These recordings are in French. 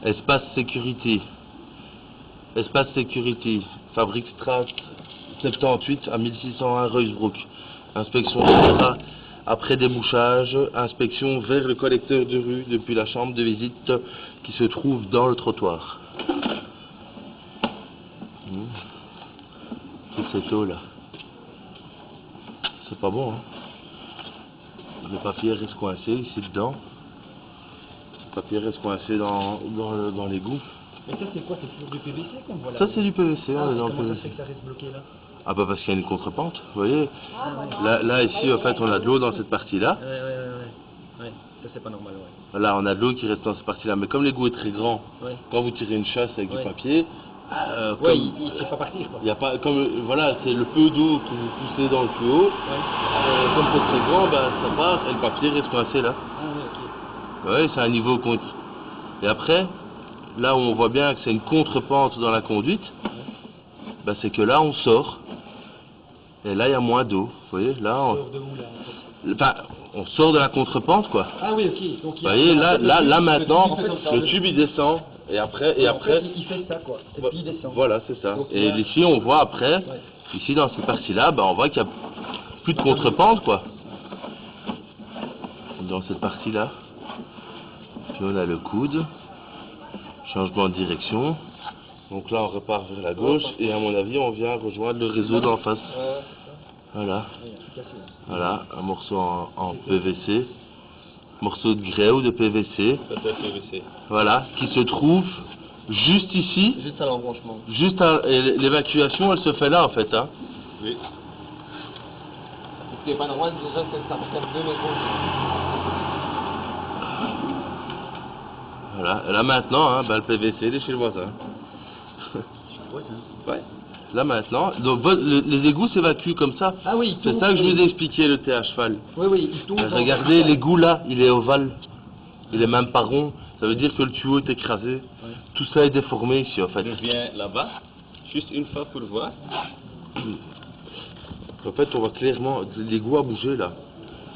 Espace Security. Espace Security. Fabrique Strat 78 à 1601 Ruysbrook. Inspection générale après débouchage. Inspection vers le collecteur de rue depuis la chambre de visite qui se trouve dans le trottoir. Tout cette eau là. C'est pas bon, hein. Le papier reste coincé ici dedans. Le papier reste coincé dans l'égout. Et ça c'est quoi? C'est toujours du PVC comme voilà? Ça c'est du PVC, on est dans le comment ça PVC. fait que ça reste bloqué là? Ah bah parce qu'il y a une contrepente, vous voyez. Là ici en fait on a de l'eau dans cette partie-là. Ouais, ça c'est pas normal, ouais. Là on a de l'eau qui reste dans cette partie-là. Mais comme l'égout est très grand, quand vous tirez une chasse avec du papier, il ne fait pas partir quoi. Il y a pas, comme voilà, c'est le peu d'eau que vous poussez dans le tuyau. Comme c'est très grand, bah, ça part et le papier reste coincé là. Ouais, c'est un niveau contre. Et après, là où on voit bien que c'est une contrepente dans la conduite, bah, c'est que là on sort. Et là il y a moins d'eau. Vous voyez, là on sort de la contrepente quoi. Ah oui, ok. Donc, vous voyez, là maintenant, le tube il descend. Et après, il fait ça quoi. Et puis il descend. Voilà, c'est ça. Et ici, on voit après, ici dans cette partie-là, bah, on voit qu'il n'y a plus de contrepente, quoi. Dans cette partie-là. Puis on a le coude. Changement de direction. Donc là, on repart vers la gauche. Et à mon avis, on vient rejoindre le réseau d'en face. Voilà. Voilà, un morceau en PVC. Morceau de grès ou de PVC. Voilà, qui se trouve juste ici. Juste à l'embranchement. Et l'évacuation, elle se fait là en fait. Hein. Oui. Ce qui n'est pas normal déjà que ça regarde 2 mètres. Voilà, et là maintenant, hein, bah, le PVC il est chez le voisin. Ouais. Là maintenant, donc les égouts s'évacuent comme ça. Ah oui, c'est ça que je vous ai expliqué, le TH cheval. Oui, il tourne. Regardez, l'égout là, il est ovale. Il est même pas rond. Ça veut dire que le tuyau est écrasé. Tout ça est déformé ici en fait. Je viens là-bas, juste une fois pour voir. En fait, on voit clairement, l'égout a bougé là.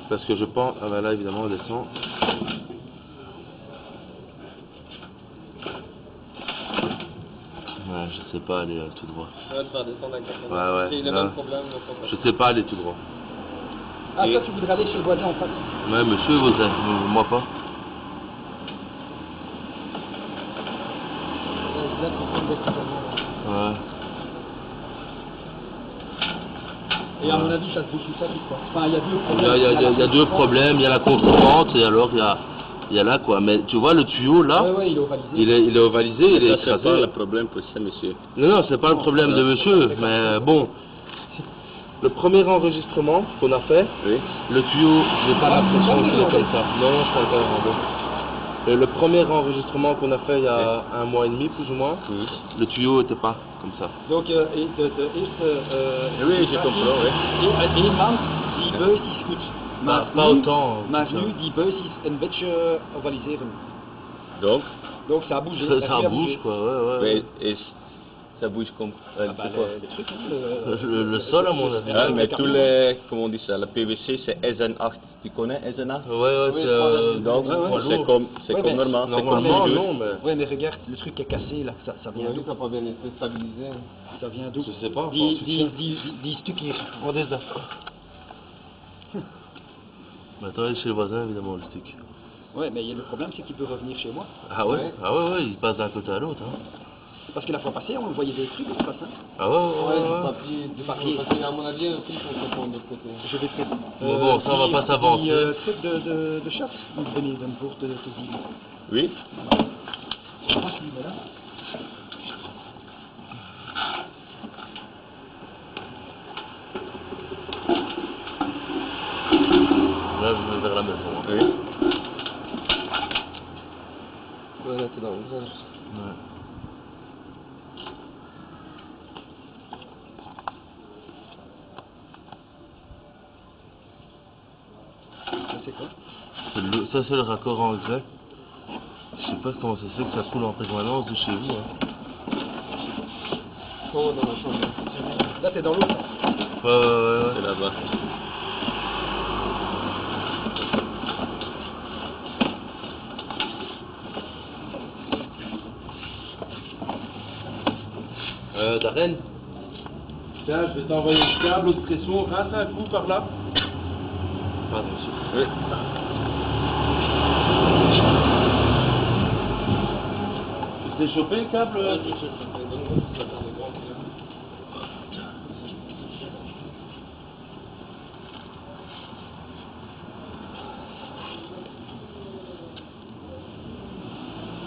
Parce que je pense, ah ben là évidemment on descend. Ouais, je sais pas aller tout droit. Ça va te faire descendre avec la ouais. C'est le même problème. Je sais pas aller tout droit. Ah, toi tu voudrais aller chez le voisin en face? Ouais, monsieur, moi pas. Ouais. Et à mon avis, ça se bouge tout ça, quoi. Enfin, il y a deux problèmes. Il y a deux problèmes. Il y a la contrepente et alors il y a là quoi. Mais tu vois le tuyau là, il est ovalisé. Il est ovalisé, il est écrasé. C'est pas le problème pour ça, monsieur. Non, c'est pas le problème de monsieur. Mais bon, le premier enregistrement qu'on a fait, le tuyau, je n'ai pas l'impression qu'il est comme ça. Non, je parle pas irlandais. Le premier enregistrement qu'on a fait il y a 1 mois et demi plus ou moins, le tuyau n'était pas comme ça. Donc, oui, j'ai compris, iemand die buis is goed. Maar pas autant. Maar nu, die buis is een beetje ovaliseren. Donc ça a bougé. Ça bouge quoi, ouais. Et ça bouge comme les trucs, le sol à mon avis. Ah, mais tous les, comment on dit ça, la PVC c'est SN8, tu connais SN8? Ouais, donc c'est comme normal. Normalement non, mais... Ouais, mais regarde, le truc est cassé là, ça vient d'où? Ça n'a pas bien été stabilisé. Ça vient d'où? Je sais pas. Dis stukken, wat is dat? Maintenant il est chez le voisin évidemment le stick. Ouais, mais le problème c'est qu'il peut revenir chez moi. Ah ouais, il passe d'un côté à l'autre. Hein. Parce que la fois passée, on voyait des trucs, comme ça. Ah ouais. Du papier. Parce qu'à mon avis, aussi, on se prend de l'autre côté. Je vais faire. Bon, ça on va pas s'avancer. Truc de chasse, vous venez d'un pour te dire. Oui. Je crois que là. Là, je vais vers la maison. Hein. Oui. Ouais, là, t'es dans le visage. Ouais. Ça, c'est quoi? Ça, c'est le raccord en grès. Je sais pas comment ça se fait que ça coule en permanence de chez vous. Hein. Oh, dans la chambre. Là, t'es dans l'eau. Ouais. C'est là-bas. Darren. Tiens, je vais t'envoyer le câble haute pression. Rince un coup par là. Pardon, monsieur. Oui. Tu t'es chopé le câble?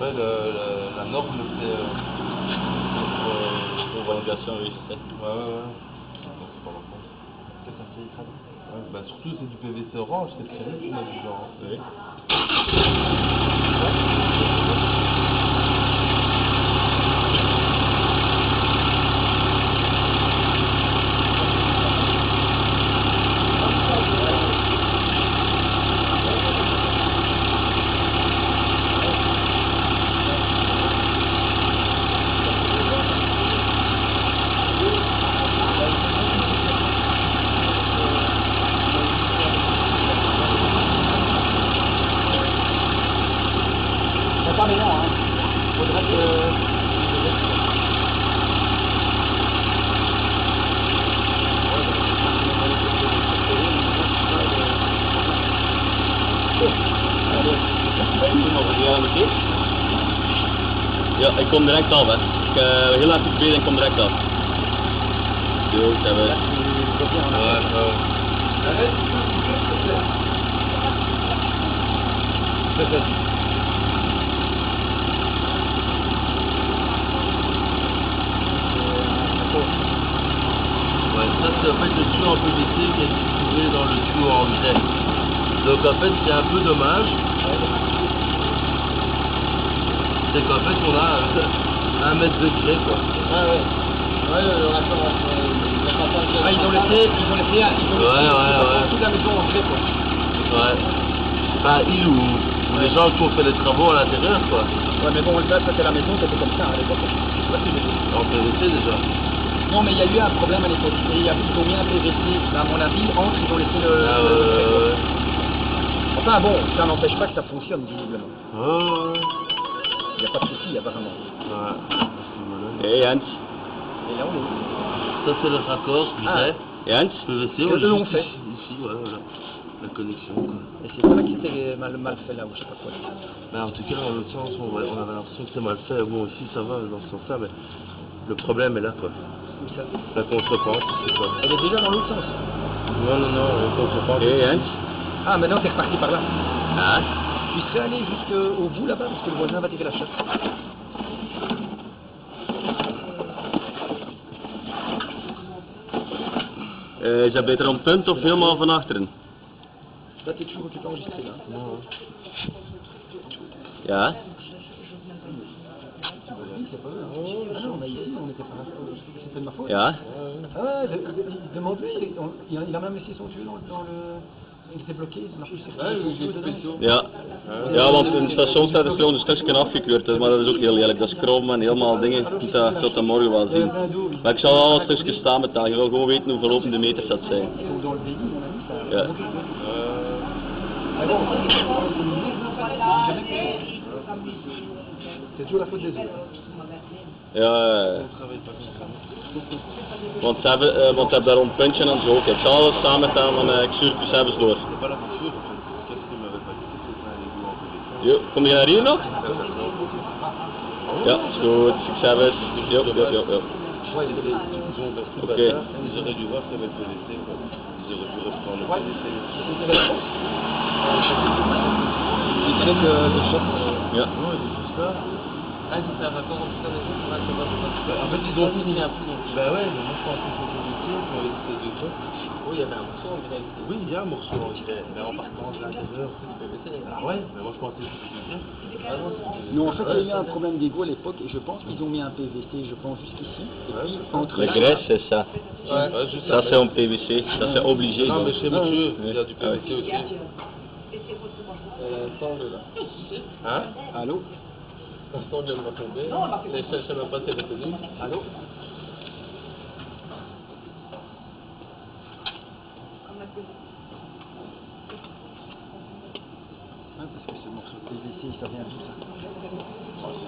Ouais, la norme c'est Homologation, oui, c'est ça. Ouais. Donc c'est pas longtemps. Qu'est-ce que ça fait, ça? Ouais, bah surtout c'est du PVC orange, c'est très vite qu'on a du genre. Oui. Pas mais non, hein. Faudrait que... Ja, ik kom direct af, hè. Ik heel hard geprobeerd en ik kom direct af. Yo, ça va. Ouais, ça c'est en fait le tuyau en PVC qui est trouvé dans le tuyau en grès. Donc en fait, c'est un peu dommage. C'est qu'en fait, on a 1 mètre de grès, quoi. Ah, ils ont laissé Ouais. toute la maison en grès, quoi. Ouais. Enfin, ils ou les gens qui ont fait les travaux à l'intérieur, quoi. Ouais, mais bon, ça c'était la maison, c'était comme ça à l'époque. En PVC déjà. Non, mais il y a eu un problème à l'époque. Et ils ont mis un PVC, à mon avis, entre, ils ont laissé le... Ouais. Enfin bon, ça n'empêche pas que ça fonctionne, visiblement. Ouais. Il n'y a pas de souci, apparemment. Ouais. Hey Jens. Et là, on est... Ça c'est le raccord grès. Jens. PVC, Que eux ont fait. Ici, voilà. La connexion, quoi. Et c'est ça qui était mal fait là, ou je sais pas quoi. Mais en tout cas, dans l'autre sens, on avait l'impression que c'était mal fait. Bon, ici, ça va dans ce sens-là, mais le problème est là, quoi. Où ça? La contrepente, c'est quoi? Elle est déjà dans l'autre sens. Non, la contrepente. Hey Jens. Ah, maintenant t'es reparti par là. Ah. Tu serais allé jusqu'au bout là-bas, parce que le voisin va tirer la chasse. Is dat beter een punt of helemaal van achteren? Là, t'es toujours occupé à enregistrer là. Non. Ja. Ah non, mais ici, on n'était pas là. C'était de ma faute. Ja. Ah ouais, demande-lui. Il a même laissé son tuyau dans le... Il s'est bloqué, il marche plus. Ja. Ja, want in het station staat er gewoon een stukje afgekleurd, dus, maar dat is ook heel lelijk. Dat is krom en helemaal dingen. Je moet dat tot morgen wel zien. Maar ik zal wel een stukje staan betalen. Je wil gewoon weten hoeveel lopende meters dat zijn. Ja. C'est toujours la faute des autres. Ja. Want ze hebben daar een puntje en zo ook. Ik zal alles samen met hem en ik stuur het zelfs door. Jo, kom je naar hier nog? Ja, is goed. Succes. Jo. Ils auraient dû voir qu'il y avait le PVC, quoi. Ils auraient dû reprendre le PVC. Ja. Non, ils ont tout ça. Ah, ils ont fait un raccord entre ça et ça. En fait, ils ont fini un peu. Bah ouais, mais moi je pensais que c'était des trucs, mais c'était des trucs. Oui, il y avait un morceau en grès. Oui, il y a un morceau en grès, mais en partant de l'intérieur. Ah ouais, mais moi je pensais que c'était du grès. Ah non, c'est Non, en fait, il y a eu un problème d'égo à l'époque et je pense qu'ils ont mis un PVC, je pense jusqu'ici. Et puis, entre Le grès, c'est ça. Ouais, juste Ça, après. c'est un PVC. Ça, c'est obligé. Non, donc. mais chez monsieur, il y a du Ah PVC aussi. L'ensemble là. Hein? Allô? L'ensemble vient de me tomber. Les je sais même pas si elle est connue. Allô? Parce que ce morceau de PVC, ça vient d'où ça?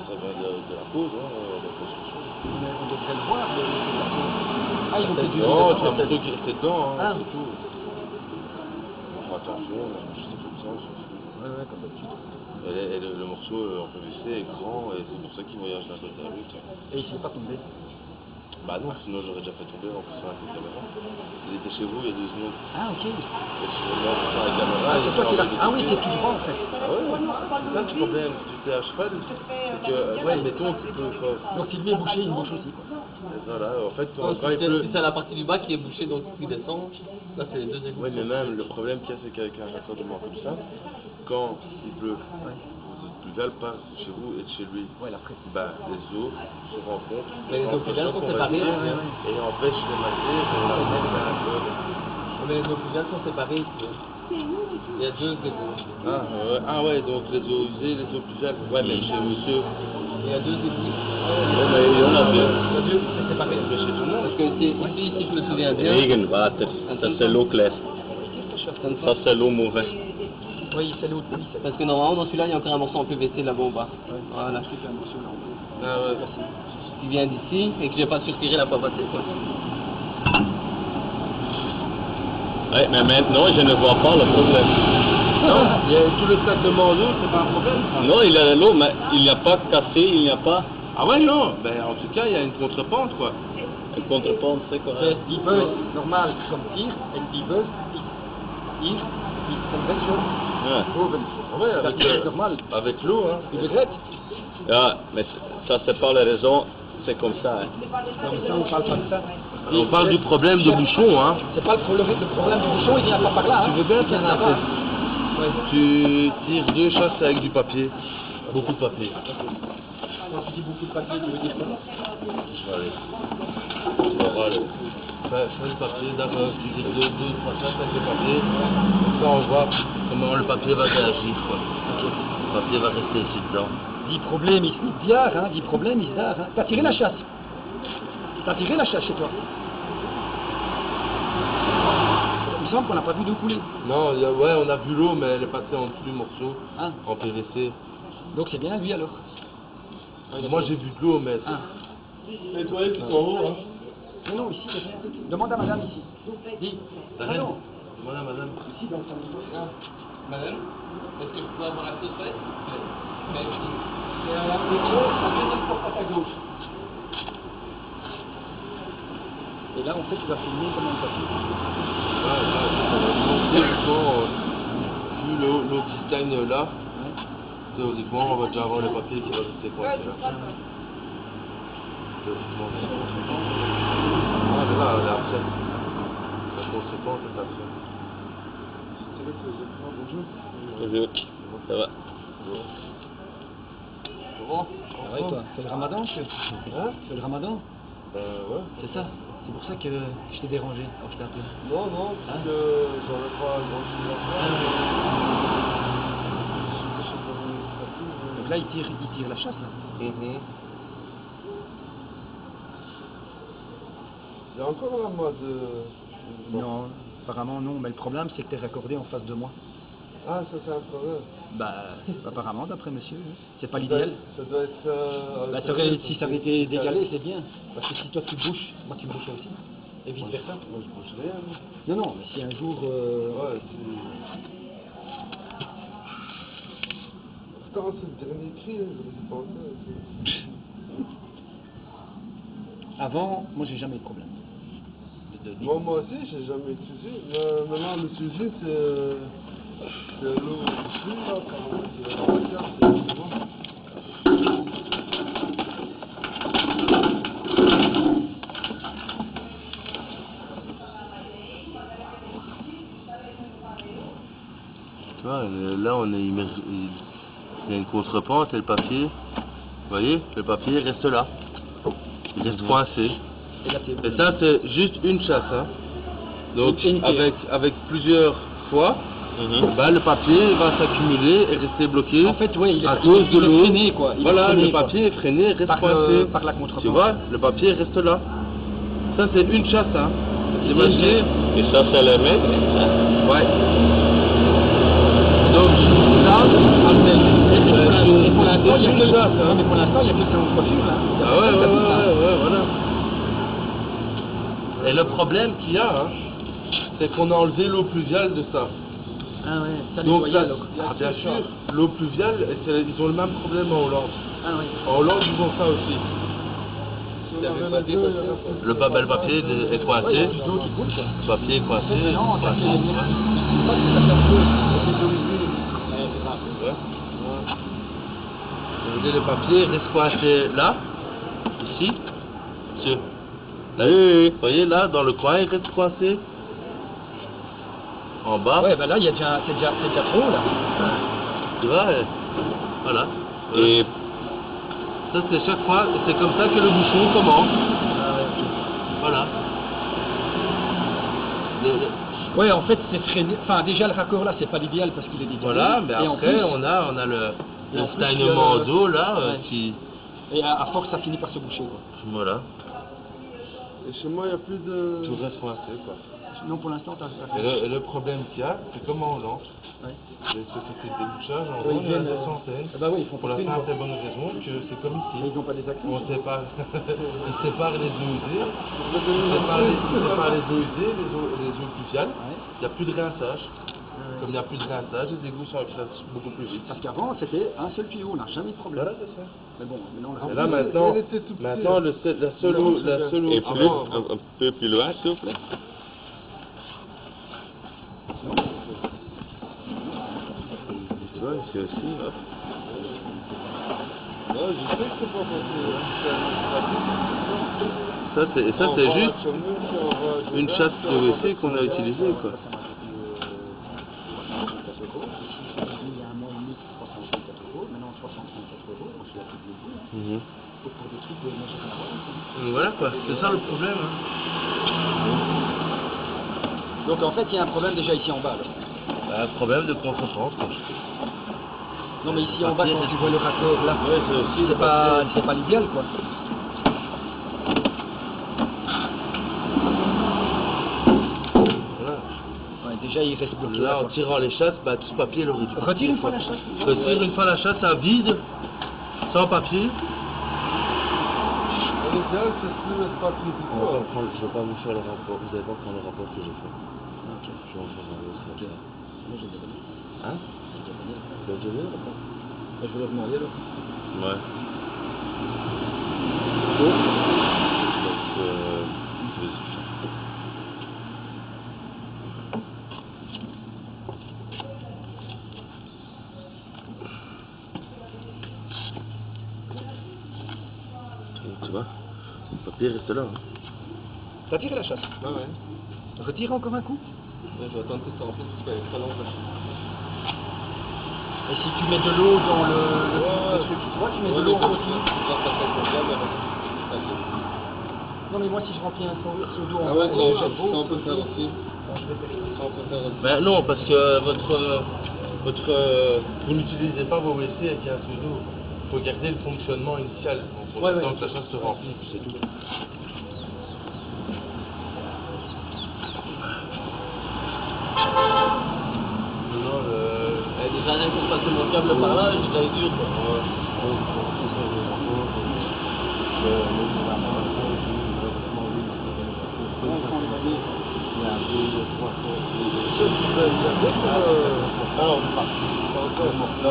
Ça vient de c'est la cause, hein, la construction. Mais on devrait le voir, Ah, ils vont peut-être du Non, c'est un moto qui restait dedans, hein, Ah. c'est tout. Bon, attention, je sais comme ça, Ouais, comme d'habitude. et le morceau en PVC est grand et c'est pour ça qu'il voyage d'un côté à l'autre. Et il ne s'est pas tombé. Bah non, sinon j'aurais déjà fait tomber en poussant avec la caméra. Il était chez vous il y a 2 secondes. Ah, ok. Et si on met en poussant avec la caméra, C'est toi qui l'as. Ah oui, c'est tout droit en fait. Ah ouais, c'est ça le problème. Tu t'es à cheval, c'est que, ouais, mettons qu'il peut. Donc si lui est bouché, il bouche aussi. Quoi. Voilà, en fait, Non, quand il pleut. si c'est la partie du bas qui est bouchée, donc qui descend, là c'est les deux égouts. Oui, mais même le problème qu'il y a, c'est qu'avec un raccordement comme ça, quand il pleut, le pluvial part de chez vous et de chez lui. Ouais, la pression. Bah, les eaux se rencontrent. Mais les eaux pluviales sont séparées. Et empêchent les matières de la mettre à la corde. Mais les eaux pluviales sont séparées ici. Il y a deux égouts. Ah ouais, donc les eaux usées, les eaux pluviales. Ouais, mais chez monsieur. Il y a deux égouts. Ouais, mais il y en a deux. Il y a deux, c'est séparé. Mais chez tout le monde. Parce que ici, si je me souviens bien. Regenwater, ça c'est l'eau claire. Ça c'est l'eau mauvaise. Oui, c'est l'autre. Oui, Parce que normalement dans celui-là il y a encore un morceau en PVC là-bas en bas. Voilà. un morceau là en haut. Ah ouais. Qui vient d'ici et que j'ai pas surtiré la pas passé quoi. Ouais, mais maintenant je ne vois pas le problème. Non, il y a tout le traitement d'eau, c'est pas un problème. Ça. Non, il y a de l'eau, mais il n'y a pas cassé, il n'y a pas Ah ouais, non. Ben en tout cas, il y a une contrepente, quoi. un contrepente, c'est C'est correct. diveuse normale comme tir et diveuse tir, c'est une belle chose. Ouais. Boven. Ouais, La avec, tir normale. avec l'eau, hein. Il regrette. Ah, mais ça c'est pas la raison, c'est comme ça. Hein. Non, mais ça, on parle pas de ça. On parle du problème de bouchon, hein. C'est pas le problème du bouchon, il vient pas par là. Tu veux bien faire un là-bas. test? Ouais. Tu tires 2 chasses avec du papier. Beaucoup de papier. Quand tu dis beaucoup de papier, tu veux dire quoi? Je vais aller. Tu vas voir le. Fais le papier, d'abord tu dis 2 3 chasses avec le papier. Comme ça on voit comment le papier va réagir, quoi. Le papier va rester ici dedans. 10 problèmes, il se diard, hein, 10 problèmes, il se dard. Hein. T'as tiré la chasse? T'as tiré la chasse chez toi? Il me semble qu'on n'a pas vu d'eau couler. Non, ouais, on a vu l'eau, mais elle est passée en dessous du morceau, Ah. en PVC. Donc c'est bien lui alors. Moi j'ai vu de l'eau, mais. Ah. Les toilettes qui sont en haut hein. Non, non, ici, il y a rien. Demande à madame ici. Dis. La Ah reine. non. Demande à madame. Ici, dans le salon. Madame, est-ce que je peux avoir accès aux toilettes Merci. C'est la deuxième porte à ta gauche. Et là, en fait, tu vas filmer comment on papier. Vu l'eau qui stagne là, théoriquement, on va déjà avoir le papier qui va rester coincé là. Théoriquement, ah, mais là, après. La conséquence, c'est après. Bonjour. Ça va. Bon. Ah ouais, toi, c'est le ramadan Hein? C'est le ramadan Ouais. C'est ça. C'est pour ça que je t'ai dérangé. Alors je t'ai appelé. Non, non, parce Hein? que j'aurais pas grand chose à faire. Donc là, il tire la chasse, là. Il y a encore un mois de. Non, apparemment non, mais le problème c'est que tu es raccordé en face de moi. Ah, ça c'est un problème. Bah, apparemment d'après monsieur, hein. C'est pas l'idéal. Ça doit être. Bah, si ça avait été décalé, c'est bien. Parce que si toi tu bouches, moi tu bouches aussi. Et vice versa. Moi je bouge rien. Non, non, mais si un jour. Ouais, c'est. Quand c'est le dernier cri, je pensais. Avant, moi j'ai jamais eu de problème. Moi aussi, j'ai jamais utilisé. Maintenant, l'utiliser, c'est l'eau ici, là, c'est dans la carte, c'est bon. Tu vois, là, on est immergé. Il y a une contrepente et le papier. Vous voyez, le papier reste là. Il reste coincé. Et ça, c'est juste une chasse. Hein. Donc, avec plusieurs fois, bah, le papier va s'accumuler et rester bloqué En fait, ouais, il est, à cause de l'eau. freiné, quoi. Il est Voilà, freiné, le papier est freiné, reste par, coincé. par la contrebande. Tu vois, le papier reste là. Ça, c'est une chasse. Hein. Imaginez. Et ça c'est le mec. Ouais. Donc, ça, après, Et pour la l'instant, il y a une que chasse, hein. mais pour l'instant, il y a que le salon de coiffure, là. Il y a Ah ouais, personne qui habite, hein. ouais, voilà. Et le problème qu'il y a, hein, c'est qu'on a enlevé l'eau pluviale de ça. Ah ouais, ça Donc nettoyait là, alors. bien sûr, l'eau pluviale, ils ont le même problème en Hollande. Ah ouais. En Hollande, ils ont ça aussi. Le papier est coincé. Ouais, il y a plus d'eau qui coule, quoi. Le papier est coincé. Non, ça coincé, fait ouais. ça fait un peu des eaux usées. Ouais. Vous voyez, le papier reste coincé là, ici, monsieur. Là, vous voyez là, dans le coin, il reste coincé. En bas. Ouais, bah là, c'est déjà trop, là. Tu vois, voilà. Et ça, c'est chaque fois, c'est comme ça que le bouchon commence. Voilà. Ouais, en fait, c'est freiné. Enfin, déjà, le raccord là, c'est pas l'idéal parce qu'il est décalé. Voilà, mais Et en après, plus- on a le et en plus, stagnement le- d'eau là Ouais. qui. Et à force, ça finit par se boucher, quoi. Voilà. Et chez moi, il n'y a plus de... Tout reste coincé, quoi. Non, pour l'instant, t'as Et le problème qu'il y a, c'est comme en Hollande. Ouais. Les sociétés de débouchage, en Oui, Hollande, il y en a ils des viennent, centaines. bah oui, ils font Pour la porter une simple et bonne raison que c'est comme Mais ici. ils n'ont pas des accès. On sépare, ils séparent les eaux usées, ils séparent les eaux usées, les eaux pluviales. Ouais. Il n'y a plus de rinçage. Comme il n'y a plus de rinçage, les égouts s'enchaînent beaucoup plus vite. Parce qu'avant, c'était un seul tuyau, on n'a jamais eu de problème. Voilà, c'est ça. Mais bon, maintenant, Et là maintenant, la seule eau, Et plus, un peu plus loin, s'il vous plaît. tu vois, ici aussi, hop. Non, je sais que c'est pas possible. Ça c'est juste une chasse PVC qu'on a utilisée, quoi. Il y a un mois et demi, 364 €, maintenant 334 €, moi je suis à plus de l'égout, hein. Pour des trucs de moi j'ai rien à voir. Donc voilà quoi, c'est ça le problème. Hein. Donc en fait, il y a un problème déjà ici en bas, alors. Bah, un problème de contresens, quoi. Non mais ici en bas, quand tu vois le raccord là, Ouais, c'est aussi le c'est pas l'idéal, quoi. Voilà. Ouais, déjà il reste bloqué. Là, en quoi. tirant les chasses, bah, tout ce papier, il aurait dû partir, Retire une fois quoi. la chasse. Retire une fois la chasse à vide, sans papier. L'idéal, c'est de plus mettre pas plus de On va prendre, je vais pas vous faire le rapport, vous allez pas prendre le rapport que j'ai fait. Ok. Je vais en faire un autre. Ok. Moi j'ai déjà donné. Hein? J'ai déjà donné. Tu l'as déjà vu le rapport? Bah, je vais leur demander alors. Ouais. Donc, tu vois, le papier reste là. Hein. T'as tiré la chasse. Ah ouais. Retire encore un coup. Ouais, je vais attendre que ça remplisse parce qu'il y a pas longtemps. Et si tu mets de l'eau dans le truc, tu vois, tu mets de l'eau en continu. Non mais moi si je remplis un seau d'eau en Ah ouais, bas, ça, jette on peut faire aussi. Bon, je vais vérifier. Ça, on peut faire aussi. Ben non, parce que vous n'utilisez pas vos WC avec un seau d'eau. Il faut garder le fonctionnement initial. Donc, Ouais, ouais. tant que la chasse se remplit, puis c'est tout. Non, Déjà, rien que passer mon câble par là, je l'avais dur, quoi.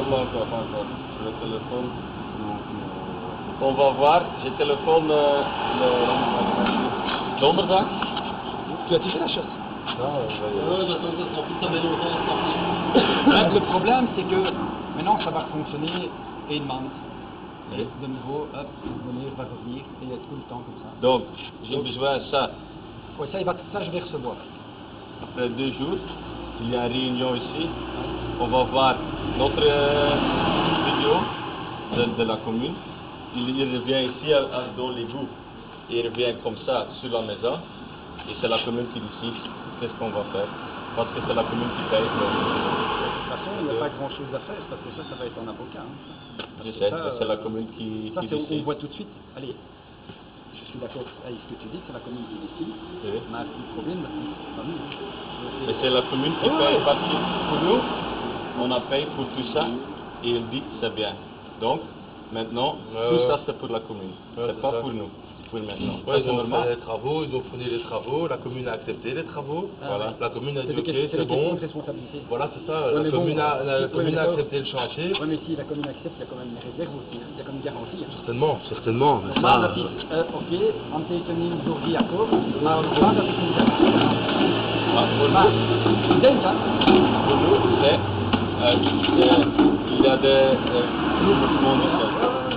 Le téléphone. On va voir, j'ai téléphone donderdag. Tu as tiré la chasse. Ouais, parce qu'en plus, ça met longtemps à sortir. Le problème c'est que maintenant ça va fonctionner et demande. Et de nouveau, hop, venir, va revenir, et il y a tout le temps comme ça. Donc, j'ai besoin de ça. Ouais, ça je vais recevoir. Après 2 jours, il y a une réunion ici. On va voir notre vidéo de la commune. Il revient ici dans l'égout. Il revient comme ça sur la maison. Et c'est la commune qui décide qu'est-ce qu'on va faire. Parce que c'est la commune qui paye. De toute façon, il n'y a pas grand chose à faire parce que ça va être en avocat. Hein. Je Parce que sais, ça, mais c'est la commune qui Ça, on décide. voit tout de suite. Allez, je suis d'accord avec ce que tu dis, c'est la commune qui décide. Oui. Mais le problème, c'est pas nous. Hein. Mais c'est la commune qui paye parce que pour nous, on a payé pour tout ça et il dit c'est bien. Donc, maintenant, tout ça c'est pour la commune. C'est pas pour nous. Pour maintenant. Ouais, Ça, ils c'est ont normal. fait les travaux, ils ont fourni les travaux, la commune a accepté les travaux, Voilà. la commune a dit ok, c'est c'est des questions bon, de responsabilité. voilà c'est ça, Ouais, la mais bon, commune a, la ouais, commune mais a d'accord. accepté le chantier, Oui, mais si la commune accepte, il y a quand même une réserve aussi, hein. Il y a quand même une garantie. Hein. certainement, mais Normaal ça, dat is, oké, handtekening door die akkoord, maar normaal dat is een garantie. Ah, pour Maar, nous, ik denk dat, pour nous, c'est, il y a des preuves, comment on dit ça.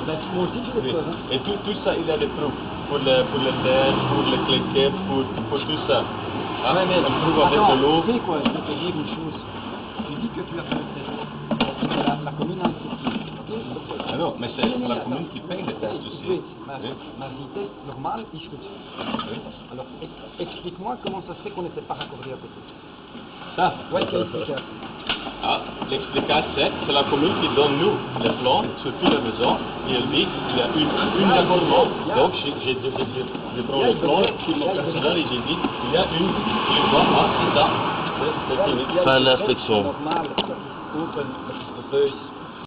dat is moi aussi j'ai des Oui. preuves. Hein. Et tout ça, il y a des preuves. Pour le terre, pour les cliquets, pour tout ça. Ah, Ouais, mais on trouve avec de l'eau. tu sais quoi, je vais te dire une chose. Tu dis que tu as fait le trésor, parce que la commune a accepté. Ok? Ah non, mais c'est la commune qui paye les tests Ik aussi. weet, maar, Oui. maar die test normaal is goed. Oui. Alors, explique-moi comment ça se fait qu'on n'était pas raccordé à côté. Ça, Ouais, quelle explication? ah, l'explication c'est la commune qui donne nous les plans sur toutes les maisons et elle dit qu'il y a une raccordement. Donc je prends le plan sur mon personnel et j'ai dit il y a une, je vois, c'est ça, c'est fini. fin de l'inspection. Normaal, dat is ook een bewijs